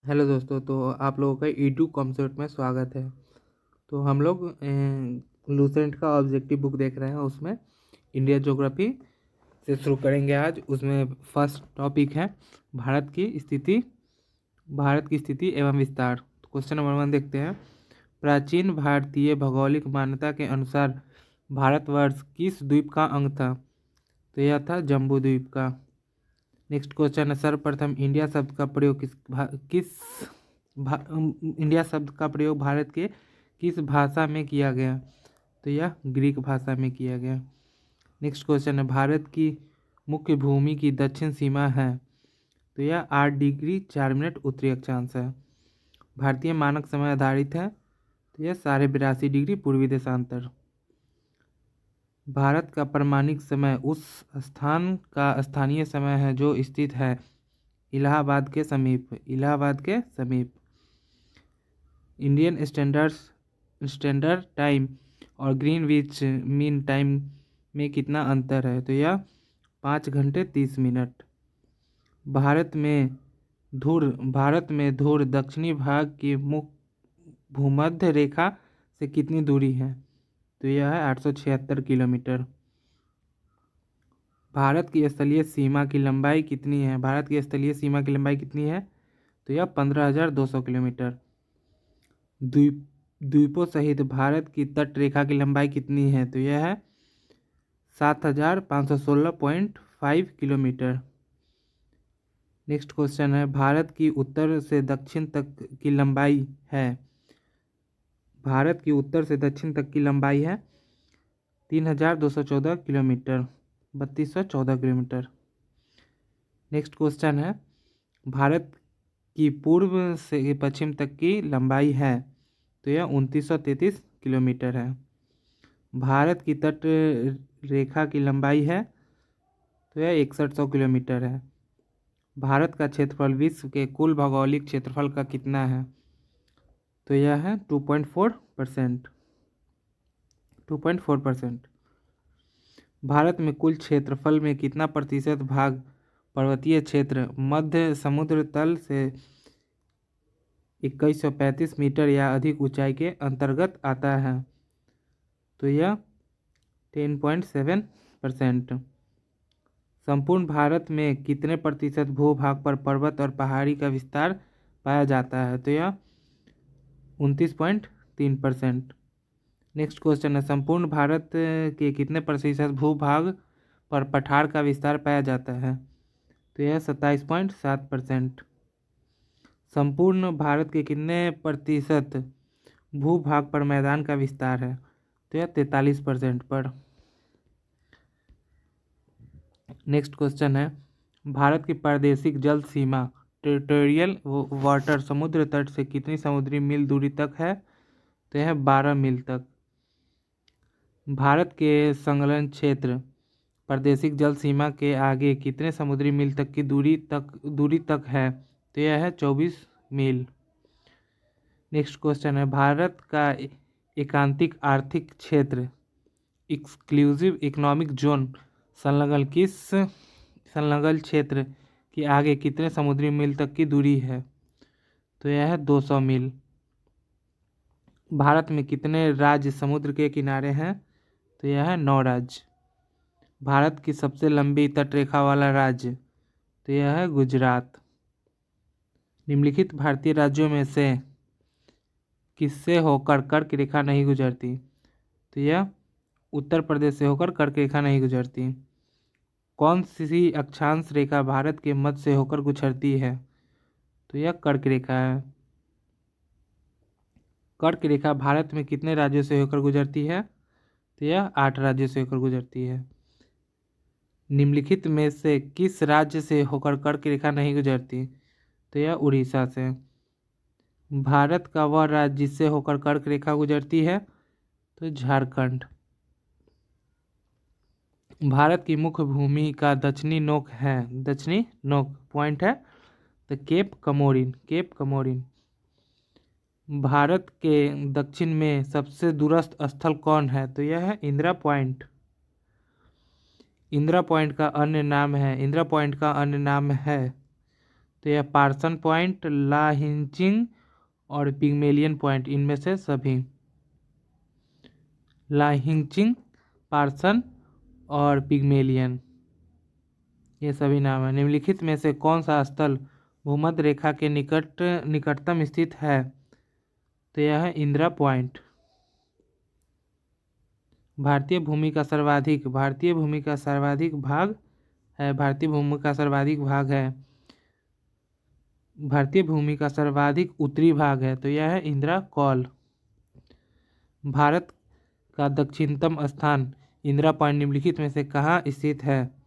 Hello दोस्तों, तो आप लोगों का ईडू कॉन्सेप्ट में स्वागत है। तो हम लोग लूसेंट का ऑब्जेक्टिव बुक देख रहे हैं। उसमें इंडिया ज्योग्राफी से शुरू करेंगे आज। उसमें फर्स्ट टॉपिक है भारत की स्थिति एवं विस्तार। तो क्वेश्चन नंबर 1 देखते हैं। प्राचीन भारतीय भौगोलिक मान्यता के अनुसार भारतवर्ष किस द्वीप का अंग था? तो यह था जम्बू द्वीप का। नेक्स्ट क्वेश्चन है, सर्वप्रथम इंडिया शब्द का प्रयोग इंडिया शब्द का प्रयोग भारत के किस भाषा में किया गया? तो यह ग्रीक भाषा में किया गया। नेक्स्ट क्वेश्चन है, भारत की मुख्य भूमि की दक्षिण सीमा है? तो यह 8 डिग्री 4 मिनट उत्तरी अक्षांश है। भारतीय मानक समय आधारित है? तो यह 82.5 डिग्री पूर्वी देशांतर। भारत का प्रमाणिक समय उस स्थान का स्थानीय समय है जो स्थित है इलाहाबाद के समीप। इंडियन स्टैंडर्ड टाइम और ग्रीनविच मीन टाइम में कितना अंतर है? तो यह 5 घंटे 30 मिनट। भारत में धुर दक्षिणी भाग की भूमध्य रेखा से कितनी दूरी है? तो यह है 876 किलोमीटर। भारत की स्थलीय सीमा की लंबाई कितनी है? तो यह 15,200 किलोमीटर। द्वीपों सहित भारत की तट रेखा की लंबाई कितनी है? तो यह है 7,516.5 किलोमीटर। नेक्स्ट क्वेश्चन है, भारत की उत्तर से दक्षिण तक की लंबाई है? 3,214 किलोमीटर, 3,214 किलोमीटर। नेक्स्ट क्वेश्चन है, भारत की पूर्व से पश्चिम तक की लंबाई है? तो यह 2,933 किलोमीटर है। भारत की तट रेखा की लंबाई है? तो यह 6,100 किलोमीटर है। भारत का क्षेत्रफल विश्व के कुल भौगोलिक क्षेत्रफल का कितना है? तो यह है 2.4%। भारत में कुल क्षेत्रफल में कितना प्रतिशत भाग पर्वतीय क्षेत्र मध्य समुद्र तल से 2135 मीटर या अधिक ऊंचाई के अंतर्गत आता है? तो यह 10.7%। संपूर्ण भारत में कितने प्रतिशत भूभाग पर पर्वत और पहाड़ी का विस्तार पाया जाता है? तो यह 29.3%। नेक्स्ट क्वेश्चन है, संपूर्ण भारत के कितने प्रतिशत भूभाग पर पठार का विस्तार पाया जाता है? तो यह 27.7%। संपूर्ण भारत के कितने प्रतिशत भूभाग पर मैदान का विस्तार है? तो यह 43% पर। नेक्स्ट क्वेश्चन है, भारत की प्रादेशिक जल सीमा टेरिटोरियल वाटर समुद्र तट से कितनी समुद्री मील दूरी तक है? तो यह 12 मील तक। भारत के संलग्न क्षेत्र प्रादेशिक जल सीमा के आगे कितने समुद्री मील तक की दूरी तक है? तो यह है 24 मील। नेक्स्ट क्वेश्चन है, भारत का एकांतिक आर्थिक क्षेत्र एक्सक्लूसिव इकोनॉमिक जोन संलग्न क्षेत्र के आगे कितने समुद्री मील तक की दूरी है? तो यह है 200 मील। भारत में कितने राज्य समुद्र के किनारे हैं? तो यह है 9 राज्य। भारत की सबसे लंबी तटरेखा वाला राज्य? तो यह है गुजरात। निम्नलिखित भारतीय राज्यों में से किससे होकर कर्क रेखा नहीं गुजरती? तो यह उत्तर प्रदेश से होकर कर्क रेखा नहीं गुजरती। कौन सी अक्षांश रेखा भारत के मध्य से होकर गुजरती है? तो यह कर्क रेखा है। कर्क रेखा भारत में कितने राज्यों से होकर गुजरती है? तो यह 8 राज्यों से होकर गुजरती है। निम्नलिखित में से किस राज्य से होकर कर्क रेखा नहीं गुजरती? तो यह उड़ीसा से। भारत का वह राज्य जिससे होकर कर्क रेखा गुजरती है? तो झारखंड। भारत की मुख्य भूमि का दक्षिणी नोक पॉइंट है तो केप कमोरिन। भारत के दक्षिण में सबसे दूरस्थ स्थल कौन है? तो यह है इंदिरा पॉइंट। इंदिरा पॉइंट का अन्य नाम है तो यह पार्सन पॉइंट, ला हिंचिंग और पिग्मेलियन पॉइंट, इनमें से सभी। ला हिंचिंग, पार्सन और पिग्मेलियन, ये सभी नाम है। निम्नलिखित में से कौन सा स्थल भूमध्य रेखा के निकटतम स्थित है? तो यह है इंदिरा पॉइंट। भारतीय भूमि का सर्वाधिक भाग है, भारतीय भूमि का सर्वाधिक उत्तरी भाग है, तो यह है इंदिरा कौल। भारत का दक्षिणतम स्थान इंदिरा पॉइंट निम्नलिखित में से कहाँ स्थित है?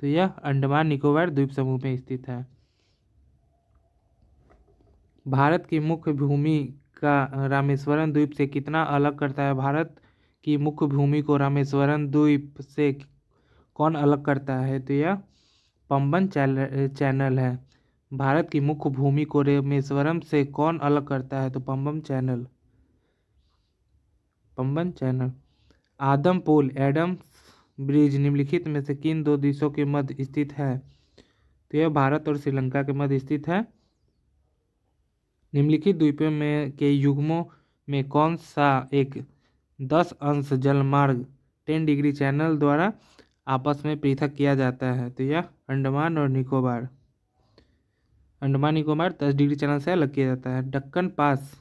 तो यह अंडमान निकोबार द्वीप समूह में स्थित है। भारत की मुख्य भूमि का रामेश्वरम द्वीप से कितना अलग करता है? भारत की मुख्य भूमि को रामेश्वरम द्वीप से कौन अलग करता है? तो यह पंबन चैनल है। भारत की मुख्य भूमि को रामेश्वरम से कौन अलग करता है? तो Pamban channel. Adampur Adam's bridge निम्नलिखित में से किन दो देशों के मध्य स्थित है? तो यह भारत और श्रीलंका के मध्य स्थित है। निम्नलिखित द्वीपों में के युग्मों में कौन सा एक 10 अंश जलमार्ग 10 डिग्री चैनल द्वारा आपस में पृथक किया जाता है? तो यह अंडमान और निकोबार। अंडमान निकोबार 10 डिग्री चैनल से अलग किया जाता है। दक्कन पास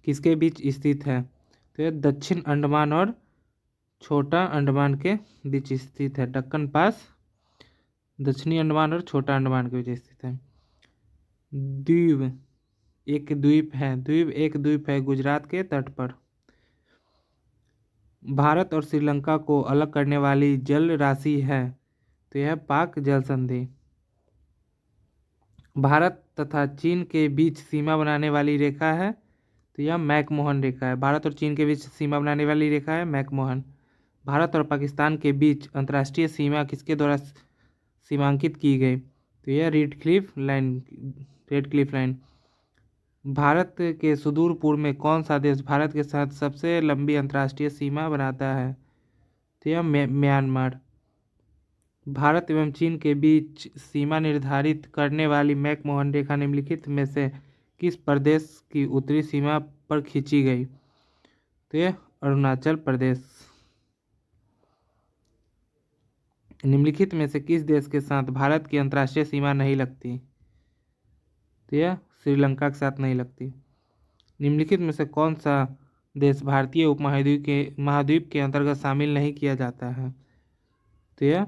किसके बीच स्थित है? तो यह दक्षिण अंडमान और छोटा अंडमान के बीच स्थित है। दक्कन पास दक्षिणी अंडमान और छोटा अंडमान के बीच स्थित है। एक द्वीप है गुजरात के तट पर। भारत और श्रीलंका को अलग करने वाली जल राशि है? तो यह पाक जल संधि। भारत तथा चीन के बीच सीमा बनाने वाली रेखा है? तो यह मैकमोहन रेखा है। भारत और चीन के बीच सीमा बनाने वाली रेखा है मैकमोहन। भारत और पाकिस्तान के बीच अंतर्राष्ट्रीय सीमा किसके द्वारा सीमांकित की गई? तो यह रेडक्लिफ लाइन। भारत के सुदूर पूर्व में कौन सा देश भारत के साथ सबसे लंबी अंतर्राष्ट्रीय सीमा बनाता है? तो यह म्यांमार। भारत एवं चीन के बीच सीमा निर्धारित करने वाली मैकमोहन रेखा निम्नलिखित में से किस प्रदेश की उत्तरी सीमा पर खींची गई? तो यह अरुणाचल प्रदेश। निम्नलिखित में से किस देश के साथ भारत की अंतर्राष्ट्रीय सीमा नहीं लगती? तो यह श्रीलंका के साथ नहीं लगती। निम्नलिखित में से कौन सा देश भारतीय महाद्वीप के अंतर्गत शामिल नहीं किया जाता है? तो यह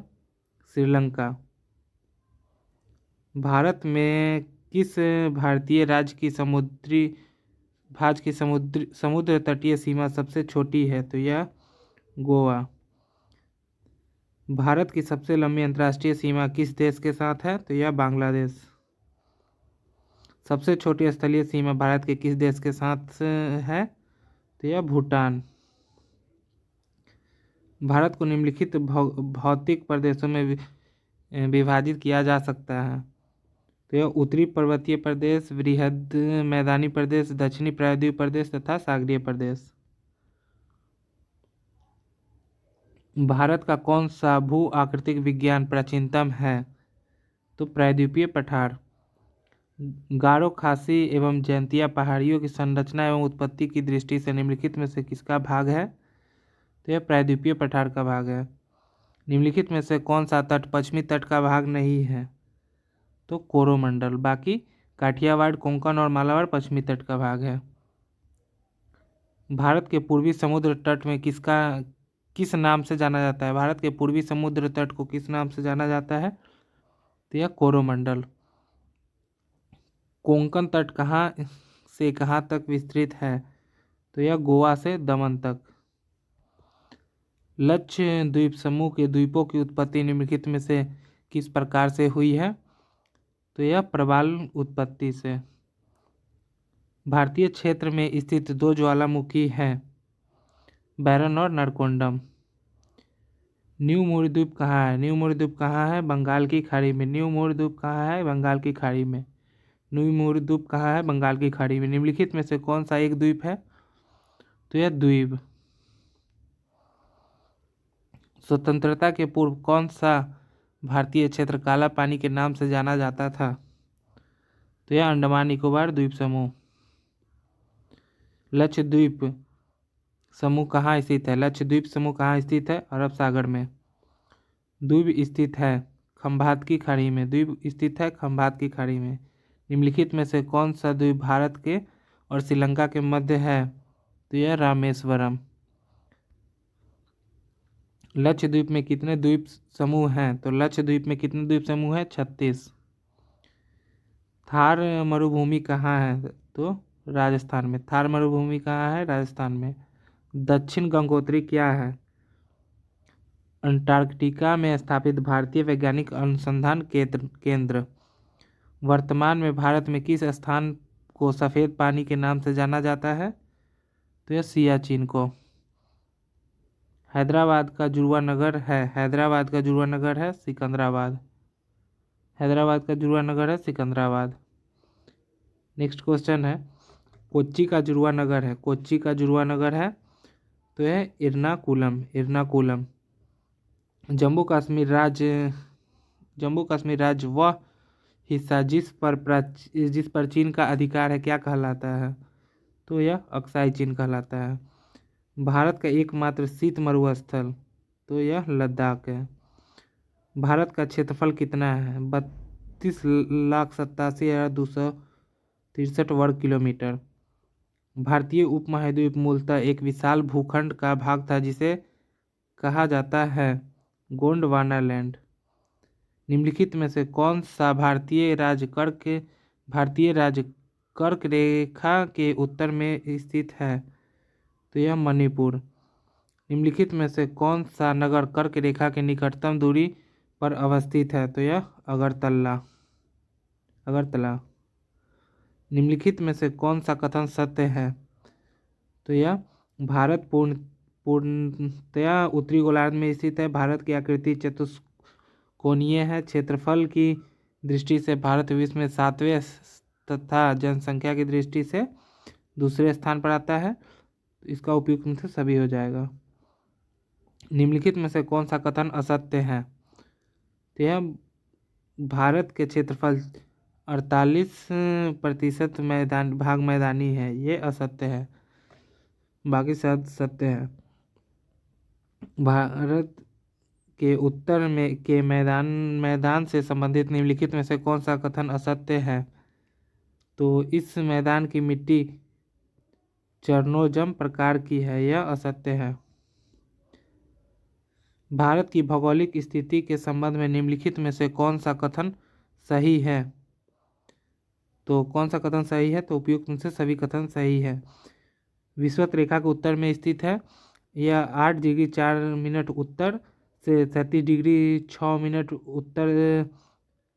श्रीलंका। भारत में किस भारतीय राज्य की समुद्र तटीय सीमा सबसे छोटी है? तो यह गोवा। भारत की सबसे लंबी अंतर्राष्ट्रीय सीमा किस देश के साथ है? तो यह बांग्लादेश। सबसे छोटी स्थलीय सीमा भारत के किस देश के साथ है? तो यह भूटान। भारत को निम्नलिखित भौतिक प्रदेशों में विभाजित किया जा सकता है? तो यह उत्तरी पर्वतीय प्रदेश, वृहद मैदानी प्रदेश, दक्षिणी प्रायद्वीप प्रदेश तथा सागरीय प्रदेश। भारत का कौन सा भू आकृतिक विज्ञान प्राचीनतम है? तो प्रायद्वीपीय पठार। गारो, खासी एवं जैंतिया पहाड़ियों की संरचना एवं उत्पत्ति की दृष्टि से निम्नलिखित में से किसका भाग है? तो यह प्रायद्वीपीय पठार का भाग है। निम्नलिखित में से कौन सा तट पश्चिमी तट का भाग नहीं है? तो कोरोमंडल। बाकी काठियावाड़, कोंकण और मालाबार पश्चिमी तट का भाग है। भारत के पूर्वी समुद्र तट में किस नाम से जाना जाता है? भारत के पूर्वी समुद्र तट को किस नाम से जाना जाता है? तो यह कोरोमंडल। कोंकण तट कहाँ से कहाँ तक विस्तृत है? तो यह गोवा से दमन तक। लक्षद्वीप समूह के द्वीपों की उत्पत्ति निम्नलिखित में से किस प्रकार से हुई है? तो यह प्रवाल उत्पत्ति से। भारतीय क्षेत्र में स्थित दो ज्वालामुखी हैं, बैरन और नरकोंडम। न्यू मोर द्वीप कहाँ है? न्यू मोर द्वीप कहाँ है? बंगाल की खाड़ी में। न्यू मोर द्वीप कहाँ है? बंगाल की खाड़ी में। न्यू मोर द्वीप कहाँ है? बंगाल की खाड़ी में। निम्नलिखित में से कौन सा एक द्वीप है? तो यह द्वीप। स्वतंत्रता के पूर्व कौन सा भारतीय क्षेत्र काला पानी के नाम से जाना जाता था? तो यह अंडमान निकोबार द्वीप समूह। लक्षद्वीप समूह कहाँ स्थित है? लक्षद्वीप समूह कहाँ स्थित है? अरब सागर में। द्वीप स्थित है खंभात की खाड़ी में। द्वीप स्थित है खंभात की खाड़ी में। निम्नलिखित में से कौन सा द्वीप भारत के और श्रीलंका के मध्य है? तो यह रामेश्वरम। लक्षद्वीप में कितने द्वीप समूह हैं? तो लक्षद्वीप में कितने द्वीप समूह हैं? 36। थार मरुभूमि कहाँ है? तो राजस्थान में। थार मरुभूमि कहाँ है? राजस्थान में। दक्षिण गंगोत्री क्या है? अंटार्कटिका में स्थापित भारतीय वैज्ञानिक अनुसंधान केंद्र। वर्तमान में भारत में किस स्थान को सफ़ेद पानी के नाम से जाना जाता है? तो यह सियाचिन को। हैदराबाद का जुड़वा नगर है? हैदराबाद का जुड़वा नगर है सिकंदराबाद। हैदराबाद का जुड़वा नगर है सिकंदराबाद। नेक्स्ट क्वेश्चन है, कोच्चि का जुड़वा नगर है? कोच्चि का जुड़वा नगर है तो यह एर्नाकुलम। एर्नाकुलम। जम्मू कश्मीर राज्य वह हिस्सा जिस पर चीन का अधिकार है क्या कहलाता है? तो यह अक्साई चीन कहलाता है। भारत का एकमात्र शीत मरुस्थल? तो यह लद्दाख है। भारत का क्षेत्रफल कितना है? 32,87,263 वर्ग किलोमीटर। भारतीय उपमहाद्वीप मूलतः एक विशाल भूखंड का भाग था जिसे कहा जाता है गोंडवाना लैंड। निम्नलिखित में से कौन सा भारतीय राज्य कर्क रेखा के उत्तर में स्थित है? तो यह मणिपुर। निम्नलिखित में से कौन सा नगर कर्क रेखा के निकटतम दूरी पर अवस्थित है? तो यह अगरतला। निम्नलिखित में से कौन सा कथन सत्य है? तो यह भारत पूर्णतया उत्तरी गोलार्ध में स्थित है। भारत की आकृति चतुष्कोणीय है। क्षेत्रफल की दृष्टि से भारत विश्व में 7वें तथा जनसंख्या की दृष्टि से दूसरे स्थान पर आता है। इसका उपयोग तुमसे सभी हो जाएगा। निम्नलिखित में से कौन सा कथन असत्य है? तो यह भारत के क्षेत्रफल 48% मैदानी है, ये असत्य है, बाकी सब सत्य है। भारत के उत्तर में के मैदान से संबंधित निम्नलिखित में से कौन सा कथन असत्य है? तो इस मैदान की मिट्टी चर्नोजम प्रकार की है, यह असत्य है। भारत की भौगोलिक स्थिति के संबंध में निम्नलिखित में से कौन सा कथन सही है? तो कौन सा कथन सही है? तो उपयुक्त में से सभी कथन सही है। विषुवत रेखा के उत्तर में स्थित है। यह 8 डिग्री 4 मिनट उत्तर से 37 डिग्री 6 मिनट उत्तर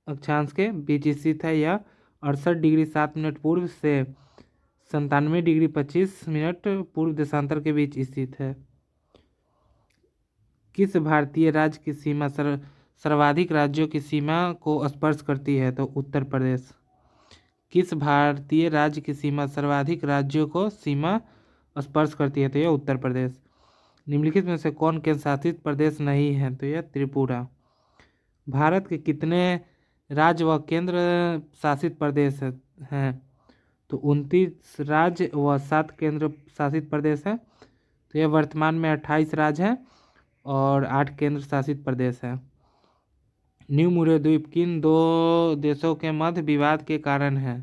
अक्षांश के बीच स्थित है। यह 68 डिग्री 7 मिनट पूर्व से 97 डिग्री 25 मिनट पूर्व देशांतर के बीच स्थित है। किस भारतीय राज्य की सीमा सर्वाधिक राज्यों की सीमा को स्पर्श करती है? तो उत्तर प्रदेश। किस भारतीय राज्य की सीमा सर्वाधिक राज्यों को सीमा स्पर्श करती है? तो यह उत्तर प्रदेश। निम्नलिखित में से कौन केंद्र शासित प्रदेश नहीं है? तो यह त्रिपुरा। भारत के कितने राज्य व केंद्र शासित प्रदेश हैं? तो 29 राज्य व 7 केंद्र शासित प्रदेश है। तो यह वर्तमान में 28 राज्य हैं और 8 केंद्र शासित प्रदेश है। न्यू मुरे द्वीप किन दो देशों के मध्य विवाद के कारण है?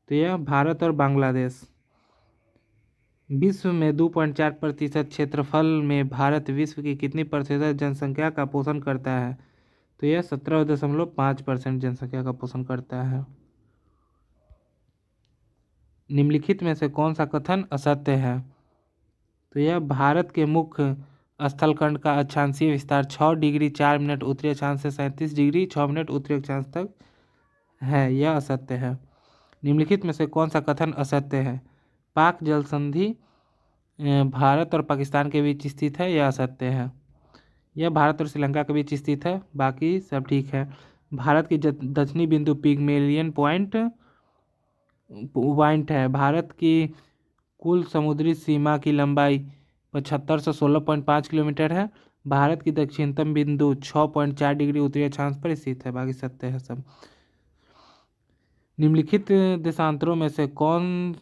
तो यह भारत और बांग्लादेश। विश्व में 2.4% क्षेत्रफल में भारत विश्व की कितनी प्रतिशत जनसंख्या का पोषण करता है? तो यह 17.5% जनसंख्या का पोषण करता है। निम्नलिखित में से कौन सा कथन असत्य है? तो यह भारत के मुख्य स्थलखंड का अक्षांशीय विस्तार 6 डिग्री 4 मिनट उत्तरी अक्षांश से 37 डिग्री 6 मिनट उत्तरी अक्षांश तक है, यह असत्य है। निम्नलिखित में से कौन सा कथन असत्य है? पाक जल संधि भारत और पाकिस्तान के बीच स्थित है, यह असत्य है। यह भारत और श्रीलंका के बीच स्थित है, बाकी सब ठीक है। भारत की दक्षिणी बिंदु पिग्मेलियन पॉइंट है। भारत की कुल समुद्री सीमा की लंबाई 75 से 16.5 किलोमीटर है। भारत की दक्षिणतम बिंदु 6.4 डिग्री उत्तरी अक्षांश पर स्थित है। बाकी सत्य है सब। निम्नलिखित देशांतरों में से कौन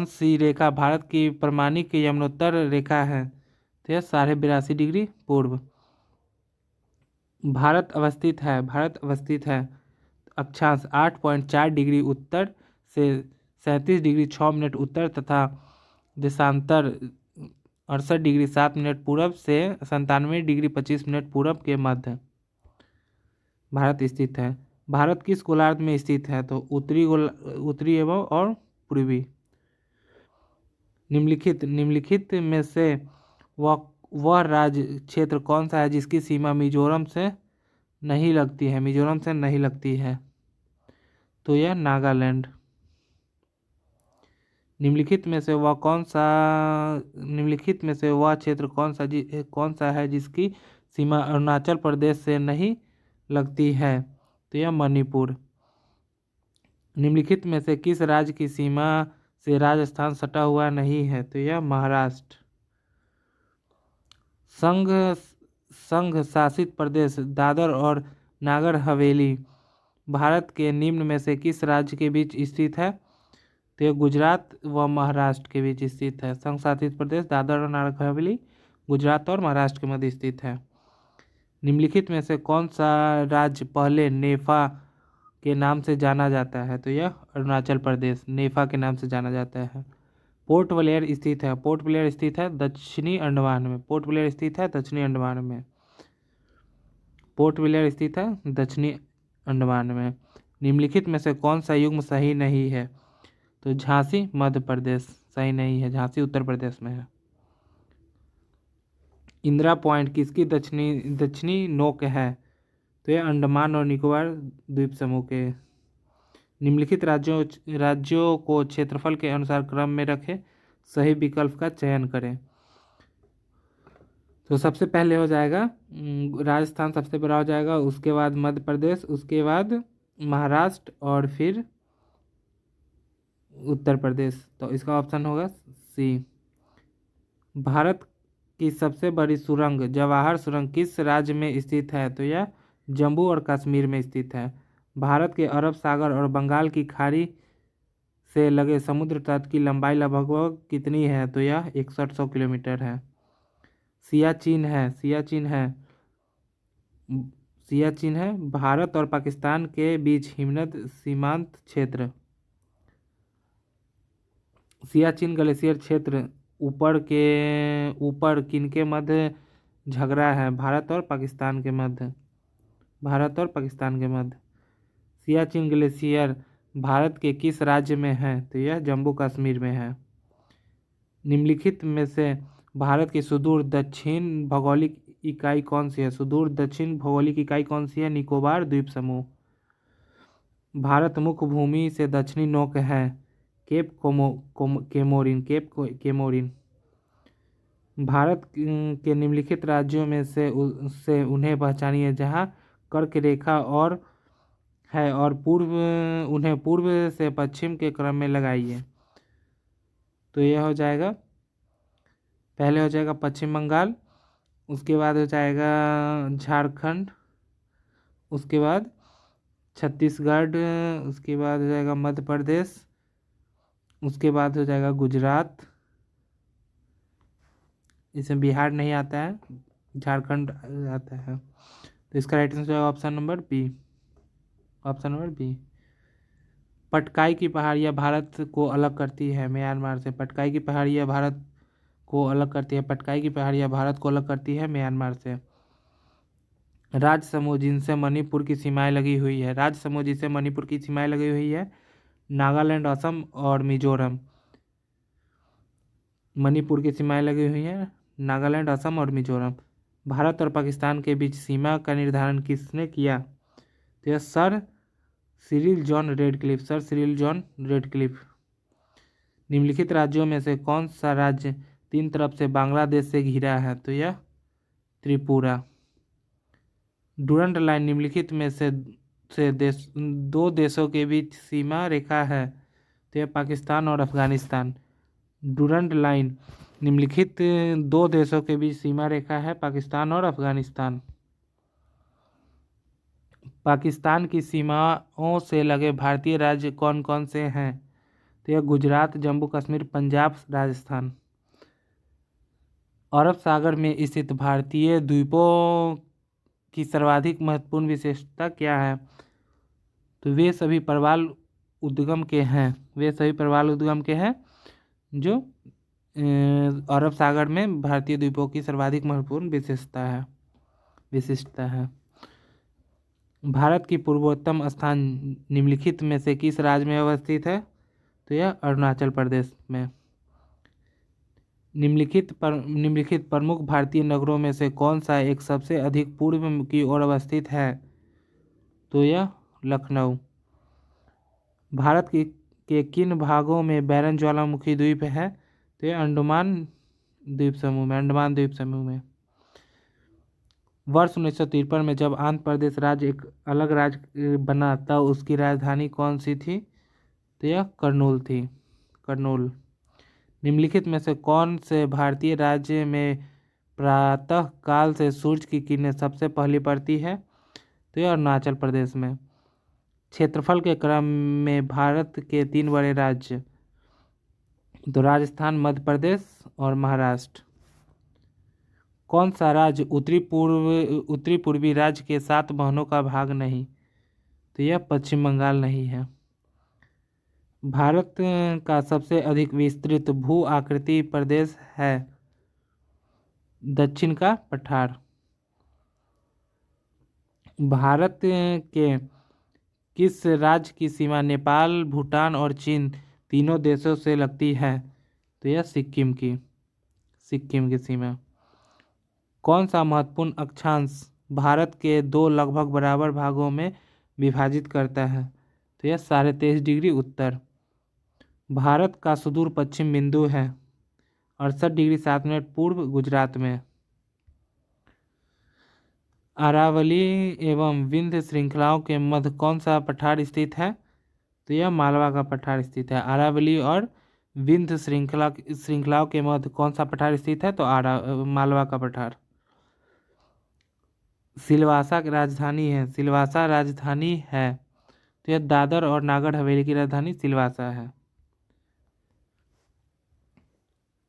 सी रेखा भारत की प्रमाणिक यमुनोत्तर रेखा है? तो यह 82.5 डिग्री पूर्व। भारत अवस्थित है अक्षांश 8.4 डिग्री उत्तर से 37 डिग्री 6 मिनट उत्तर तथा देशांतर 68 डिग्री 7 मिनट पूर्व से 97 डिग्री 25 मिनट पूर्व के मध्य भारत स्थित है। भारत किस गोलार्ध में स्थित है? तो उत्तरी एवं और पूर्वी। निम्नलिखित में से वह राज्य क्षेत्र कौन सा है जिसकी सीमा मिजोरम से नहीं लगती है? तो यह नागालैंड। निम्नलिखित में से वह क्षेत्र कौन सा है जिसकी सीमा अरुणाचल प्रदेश से नहीं लगती है? तो यह मणिपुर। निम्नलिखित में से किस राज्य की सीमा से राजस्थान सटा हुआ नहीं है? तो यह महाराष्ट्र। संघ शासित प्रदेश दादर और नागर हवेली भारत के निम्न में से किस राज्य के बीच स्थित है? तो यह गुजरात व महाराष्ट्र के बीच स्थित है। संघ शासित प्रदेश दादर और नागर हवेली गुजरात और महाराष्ट्र के मध्य स्थित है। निम्नलिखित में से कौन सा राज्य पहले नेफा के नाम से जाना जाता है? तो यह अरुणाचल प्रदेश नेफा के नाम से जाना जाता है। पोर्ट ब्लेयर स्थित है दक्षिणी अंडमान में। पोर्ट ब्लेयर स्थित है दक्षिणी अंडमान में। निम्नलिखित में से कौन सा युग्म सही नहीं है? तो झांसी मध्य प्रदेश सही नहीं है, झांसी उत्तर प्रदेश में है। इंदिरा पॉइंट किसकी दक्षिणी नोक है? तो यह अंडमान और निकोबार द्वीप समूह के। निम्नलिखित राज्यों को क्षेत्रफल के अनुसार क्रम में रखें, सही विकल्प का चयन करें। तो सबसे पहले हो जाएगा राजस्थान, सबसे बड़ा हो जाएगा, उसके बाद मध्य प्रदेश, उसके बाद महाराष्ट्र और फिर उत्तर प्रदेश। तो इसका ऑप्शन होगा सी। भारत की सबसे बड़ी सुरंग जवाहर सुरंग किस राज्य में स्थित है? तो यह जम्मू और कश्मीर में स्थित है। भारत के अरब सागर और बंगाल की खाड़ी से लगे समुद्र तट की लंबाई लगभग कितनी है? तो यह 6100 किलोमीटर है। सियाचिन है भारत और पाकिस्तान के बीच हिमनद सीमांत क्षेत्र। सियाचिन ग्लेशियर क्षेत्र ऊपर किनके मध्य झगड़ा है? भारत और पाकिस्तान के मध्य। सियाचिन ग्लेशियर भारत के किस राज्य में है? तो यह जम्मू कश्मीर में है। निम्नलिखित में से भारत की सुदूर दक्षिण भौगोलिक इकाई कौन सी है? निकोबार द्वीप समूह। भारत मुख्य भूमि से दक्षिणी नोक है केप केमोरिन। भारत के निम्नलिखित राज्यों में से उन्हें पहचानिए जहां कर्क रेखा और उन्हें पूर्व से पश्चिम के क्रम में लगाइए। तो यह हो जाएगा, पहले हो जाएगा पश्चिम बंगाल, उसके बाद हो जाएगा झारखंड, उसके बाद छत्तीसगढ़, उसके बाद हो जाएगा मध्य प्रदेश, उसके बाद हो जाएगा गुजरात, इसमें बिहार नहीं आता है, झारखंड आता है। तो इसका right answer option number B. Patkai की पहाड़ियाँ भारत को अलग करती है म्यांमार से। पटकाई की पहाड़ियाँ भारत को अलग करती है म्यांमार से। राज्य समूह जिनसे मणिपुर की सीमाएं लगी हुई है नागालैंड, असम और मिजोरम। मणिपुर की सीमाएं लगी हुई हैं नागालैंड, असम और मिजोरम। भारत और पाकिस्तान के बीच सीमा का निर्धारण किसने किया? तो यह सर सिरिल जॉन रेडक्लिफ। निम्नलिखित राज्यों में से कौन सा राज्य 3 तरफ से बांग्लादेश से घिरा है? तो यह त्रिपुरा। डुरंड लाइन निम्नलिखित में से दो देशों के बीच सीमा रेखा है। तो यह पाकिस्तान और अफगानिस्तान। डुरंड लाइन निम्नलिखित दो देशों के बीच सीमा रेखा है, पाकिस्तान और अफगानिस्तान। पाकिस्तान की सीमाओं से लगे भारतीय राज्य कौन कौन से हैं? तो यह गुजरात, जम्मू कश्मीर, पंजाब, राजस्थान। अरब सागर में स्थित भारतीय द्वीपों की सर्वाधिक महत्वपूर्ण विशेषता क्या है? तो वे सभी प्रवाल उद्गम के हैं। वे सभी प्रवाल उद्गम के हैं जो अरब सागर में भारतीय द्वीपों की सर्वाधिक महत्वपूर्ण विशिष्टता है। भारत की पूर्वोत्तम स्थान निम्नलिखित में से किस राज्य में अवस्थित है? तो यह अरुणाचल प्रदेश में। निम्नलिखित प्रमुख भारतीय नगरों में से कौन सा एक सबसे अधिक पूर्व की ओर अवस्थित है? तो यह लखनऊ। भारत के किन भागों में बैरन ज्वालामुखी द्वीप है? तो यह अंडमान द्वीप समूह में। वर्ष 1953 में जब आंध्र प्रदेश राज्य एक अलग राज्य बना तब उसकी राजधानी कौन सी थी? तो यह करनूल थी। निम्नलिखित में से कौन से भारतीय राज्य में प्रातः काल से सूर्य की किरणें सबसे पहले पड़ती है? तो यह अरुणाचल प्रदेश में। क्षेत्रफल के क्रम में भारत के 3 बड़े राज्य, तो राजस्थान, मध्य प्रदेश और महाराष्ट्र। कौन सा राज्य उत्तरी पूर्वी राज्य के 7 मोहनों का भाग नहीं? तो यह पश्चिम बंगाल नहीं है। भारत का सबसे अधिक विस्तृत भू आकृति प्रदेश है दक्षिण का पठार। भारत के किस राज्य की सीमा नेपाल, भूटान और चीन तीनों देशों से लगती है? तो यह सिक्किम की सीमा। कौन सा महत्वपूर्ण अक्षांश भारत के 2 लगभग बराबर भागों में विभाजित करता है? तो यह 23.5 डिग्री उत्तर। भारत का सुदूर पश्चिम बिंदु है 68 डिग्री 7 मिनट पूर्व गुजरात में। अरावली एवं विंध्य श्रृंखलाओं के मध्य कौन सा पठार स्थित है? तो यह मालवा का पठार स्थित है। अरावली और विंध्य श्रृंखलाओं के मध्य कौन सा पठार स्थित है? तो मालवा का पठार। सिलवासा की राजधानी है। तो यह दादर और नागर हवेली की राजधानी सिलवासा है।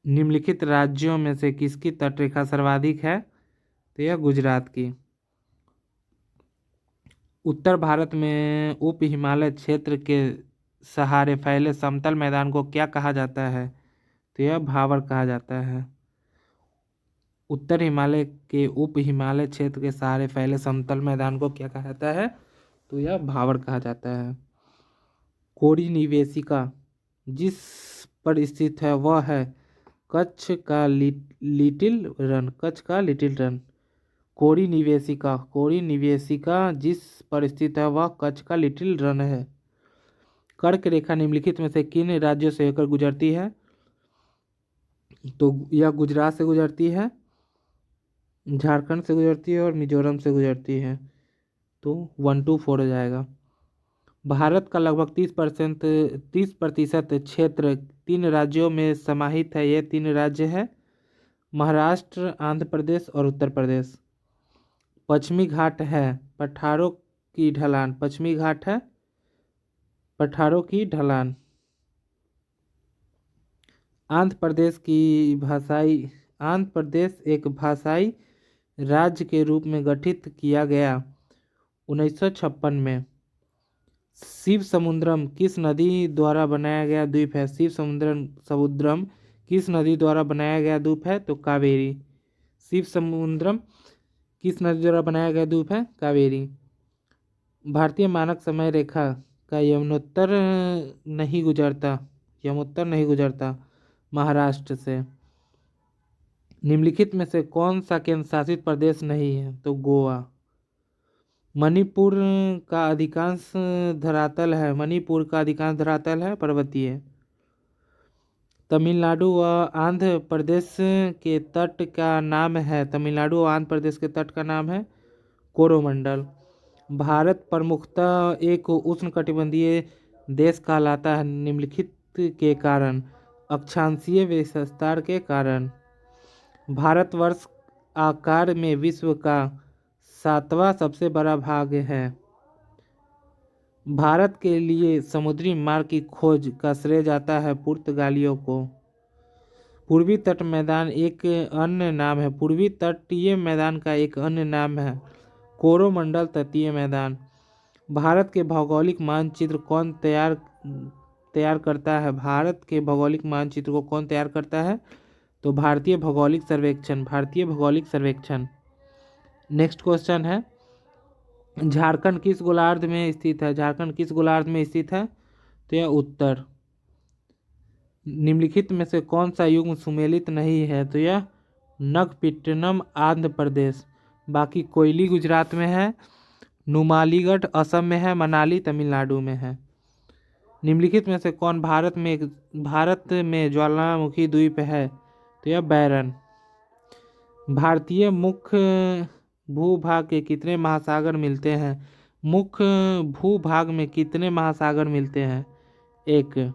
निम्नलिखित राज्यों में से किसकी तटरेखा सर्वाधिक है? तो यह गुजरात की। उत्तर भारत में उप हिमालय क्षेत्र के सहारे फैले समतल मैदान को क्या कहा जाता है? तो यह भावर कहा जाता है। उत्तर हिमालय के उप हिमालय क्षेत्र के सहारे फैले समतल मैदान को क्या कहा जाता है? तो यह भावर कहा जाता है। कोरी निवेशिका जिस पर स्थित है वह है कच्छ का लिटिल रन। कोरी निवेशिका जिस पर स्थित है वह कच्छ का लिटिल रन है। कर्क रेखा निम्नलिखित में से किन राज्यों से होकर गुजरती है? तो यह गुजरात से गुजरती है, झारखंड से गुजरती है और मिजोरम से गुजरती है। तो 1 to 4 हो जाएगा। भारत का लगभग 30% क्षेत्र 3 राज्यों में समाहित है। ये 3 राज्य है महाराष्ट्र, आंध्र प्रदेश और उत्तर प्रदेश। पश्चिमी घाट है पठारों की ढलान। आंध्र प्रदेश एक भाषाई राज्य के रूप में गठित किया गया 1956 में। शिव समुद्रम किस नदी द्वारा बनाया गया द्वीप है? समुद्रम किस नदी द्वारा बनाया गया द्वीप है? तो कावेरी। शिव समुद्रम किस नदी द्वारा बनाया गया द्वीप है? कावेरी। भारतीय मानक समय रेखा का यमुनोत्तर नहीं गुजरता महाराष्ट्र से। निम्नलिखित में से कौन सा केंद्र शासित प्रदेश नहीं है? तो गोवा। मणिपुर का अधिकांश धरातल है पर्वतीय। तमिलनाडु व आंध्र प्रदेश के तट का नाम है कोरोमंडल। भारत प्रमुखतः एक उष्णकटिबंधीय देश कहलाता है निम्नलिखित के कारण? अक्षांशीय विस्तार के कारण। भारतवर्ष आकार में विश्व का 7वां सबसे बड़ा भाग है। भारत के लिए समुद्री मार्ग की खोज का श्रेय जाता है पुर्तगालियों को। पूर्वी तट मैदान एक अन्य नाम है। पूर्वी तटीय मैदान का एक अन्य नाम है कोरोमंडल तटीय मैदान। भारत के भौगोलिक मानचित्र कौन तैयार करता है? भारत के भौगोलिक मानचित्र को कौन तैयार करता है? तो भारतीय भौगोलिक सर्वेक्षण। भारतीय भौगोलिक सर्वेक्षण। नेक्स्ट क्वेश्चन है, झारखंड किस गोलार्ध में स्थित है? झारखंड किस गोलार्ध में स्थित है? तो यह उत्तर। निम्नलिखित में से कौन सा युग्म सुमेलित नहीं है? तो यह नगपट्टिनम आंध्र प्रदेश। बाकी कोयली गुजरात में है, नुमालीगढ़ असम में है, मनाली तमिलनाडु में है। निम्नलिखित में से कौन भारत में ज्वालामुखी द्वीप है? तो यह बैरन। भारतीय मुख्य भूभाग के कितने महासागर मिलते हैं? मुख्य भूभाग में कितने महासागर मिलते हैं? एक।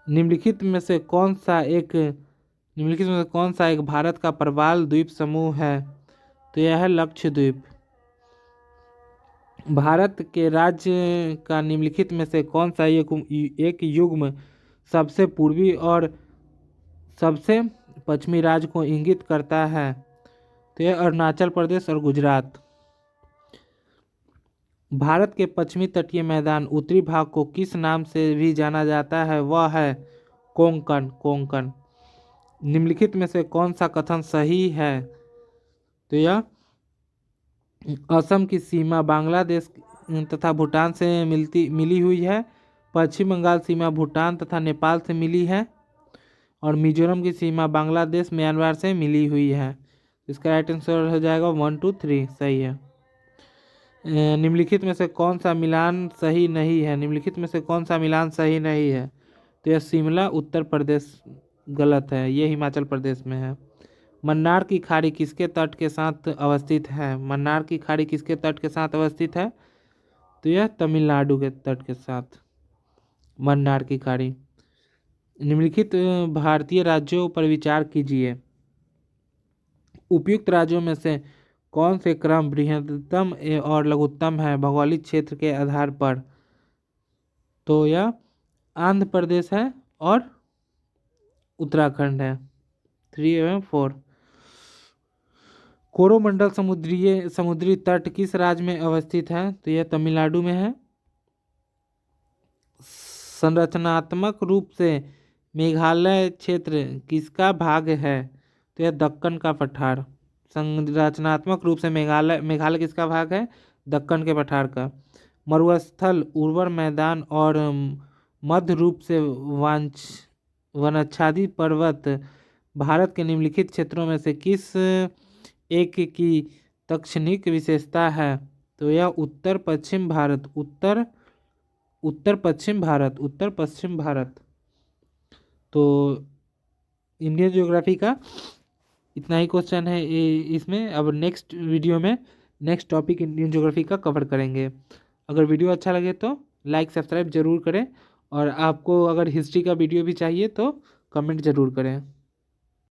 निम्नलिखित में से कौन सा एक भारत का प्रवाल द्वीप समूह है? तो यह है लक्षद्वीप। भारत के राज्य का निम्नलिखित में से कौन सा एक युग्म सबसे पूर्वी और सबसे पश्चिमी राज्य को इंगित करता है? तो यह अरुणाचल प्रदेश और गुजरात। भारत के पश्चिमी तटीय मैदान उत्तरी भाग को किस नाम से भी जाना जाता है? वह है कोंकण। निम्नलिखित में से कौन सा कथन सही है? तो यह असम की सीमा बांग्लादेश तथा भूटान से मिली हुई है। पश्चिम बंगाल सीमा भूटान तथा नेपाल से मिली है और मिजोरम की सीमा बांग्लादेश म्यांमार से मिली हुई है। इसका राइट आंसर हो जाएगा 1, 2, 3 सही है। निम्नलिखित में से कौन सा मिलान सही नहीं है? निम्नलिखित में से कौन सा मिलान सही नहीं है? तो यह शिमला उत्तर प्रदेश गलत है, ये हिमाचल प्रदेश में है। मन्नार की खाड़ी किसके तट के साथ अवस्थित है? मन्नार की खाड़ी किसके तट के साथ अवस्थित है? तो यह तमिलनाडु के तट के साथ मन्नार की खाड़ी। निम्नलिखित भारतीय राज्यों पर विचार कीजिए। उपयुक्त राज्यों में से कौन से क्रम बृहत्तम और लघुत्तम है भौगोलिक क्षेत्र के आधार पर? तो यह आंध्र प्रदेश है और उत्तराखंड है। 3 एवं 4। कोरोमंडल समुद्री तट किस राज्य में अवस्थित है? तो यह तमिलनाडु में है। संरचनात्मक रूप से मेघालय क्षेत्र किसका भाग है? तो यह दक्कन का पठार। संरचनात्मक रूप से मेघालय किसका भाग है? दक्कन के पठार का। मरुस्थल, उर्वर मैदान और मध्य रूप से वनाच्छादित पर्वत भारत के निम्नलिखित क्षेत्रों में से किस एक की तक्षणिक विशेषता है? तो यह उत्तर पश्चिम भारत। तो इंडियन ज्योग्राफी का इतना ही क्वेश्चन है इसमें। अब नेक्स्ट वीडियो में नेक्स्ट टॉपिक इंडियन ज्योग्राफी का कवर करेंगे। अगर वीडियो अच्छा लगे तो लाइक सब्सक्राइब जरूर करें और आपको अगर हिस्ट्री का वीडियो भी चाहिए तो कमेंट ज़रूर करें।